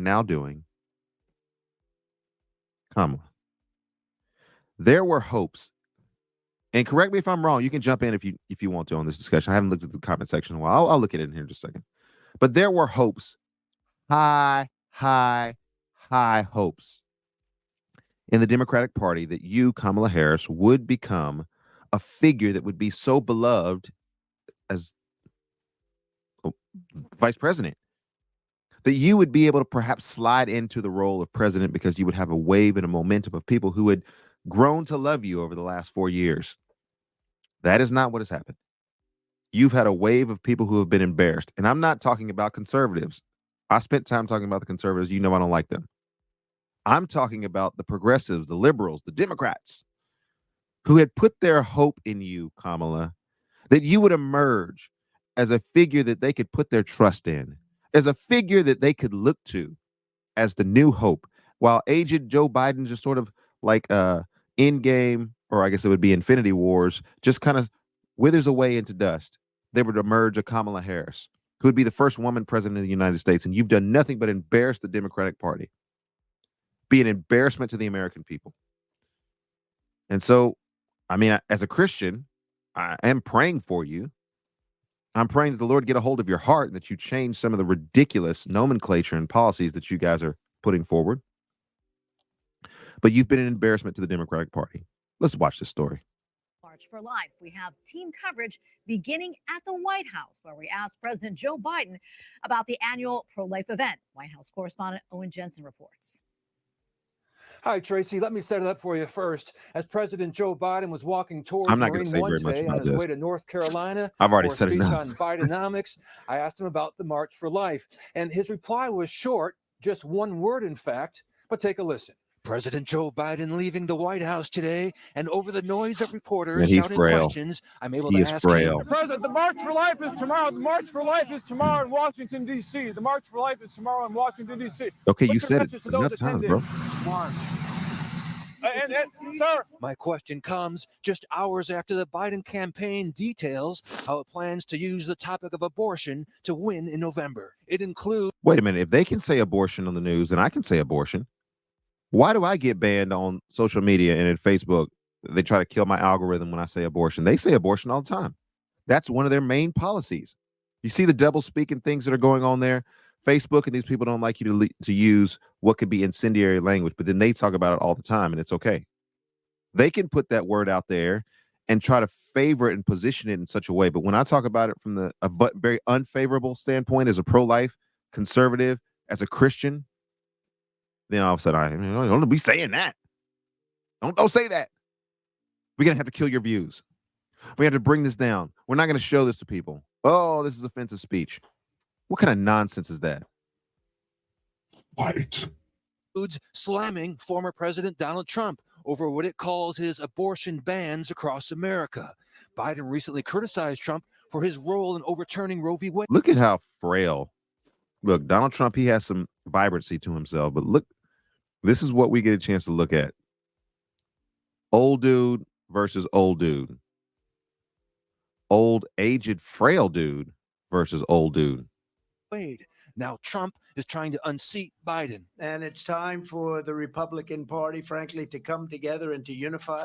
now doing, Kamala, there were hopes, and correct me if I'm wrong. You can jump in if you want to on this discussion. I haven't looked at the comment section in a while. I'll look at it in here in just a second. But there were hopes, high, high, high hopes in the Democratic Party that you, Kamala Harris, would become a figure that would be so beloved as vice president, that you would be able to perhaps slide into the role of president because you would have a wave and a momentum of people who had grown to love you over the last 4 years. That is not what has happened. You've had a wave of people who have been embarrassed. And I'm not talking about conservatives. I spent time talking about the conservatives. You know, I don't like them. I'm talking about the progressives, the liberals, the Democrats who had put their hope in you, Kamala, that you would emerge as a figure that they could put their trust in, as a figure that they could look to as the new hope, while aged Joe Biden just sort of like Endgame, or I guess it would be Infinity Wars, just kind of withers away into dust. There would emerge a Kamala Harris, who would be the first woman president of the United States, and you've done nothing but embarrass the Democratic Party, be an embarrassment to the American people. And so, I mean, as a Christian, I am praying for you. I'm praying that the Lord get a hold of your heart and that you change some of the ridiculous nomenclature and policies that you guys are putting forward. But you've been an embarrassment to the Democratic Party. Let's watch this story. March for Life. We have team coverage beginning at the White House, where we asked President Joe Biden about the annual pro-life event. White House correspondent Owen Jensen reports. Hi, Tracy. Let me set it up for you first. As President Joe Biden was walking towards Marine One today on his way to North Carolina for a speech on Bidenomics, I asked him about the March for Life. And his reply was short, just one word, in fact. But take a listen. President Joe Biden leaving the White House today, and over the noise of reporters shouting questions, I'm able to ask him. The President, the March for Life is tomorrow. The March for Life is tomorrow in Washington, D.C. The March for Life is tomorrow in Washington, D.C. Okay, you said it enough times, bro. March. Sir. My question comes just hours after the Biden campaign details how it plans to use the topic of abortion to win in November. It includes... Wait a minute. If they can say abortion on the news, then I can say abortion. Why do I get banned on social media and in Facebook? They try to kill my algorithm when I say abortion. They say abortion all the time. That's one of their main policies. You see the double speaking things that are going on there. Facebook and these people don't like you to use what could be incendiary language, but then they talk about it all the time, and it's okay. They can put that word out there and try to favor it and position it in such a way. But when I talk about it from a very unfavorable standpoint as a pro-life conservative, as a Christian, then all of a sudden I don't be saying that. Don't say that. We're gonna have to kill your views. We have to bring this down. We're not gonna show this to people. Oh, this is offensive speech. What kind of nonsense is that? Right. Slamming former President Donald Trump over what it calls his abortion bans across America. Biden recently criticized Trump for his role in overturning Roe v. Wade. Look at how frail. Look, Donald Trump, he has some vibrancy to himself, but look, this is what we get a chance to look at. Old dude versus old dude. Old, aged, frail dude versus old dude. Wade. Now Trump is trying to unseat Biden. And it's time for the Republican Party, frankly, to come together and to unify.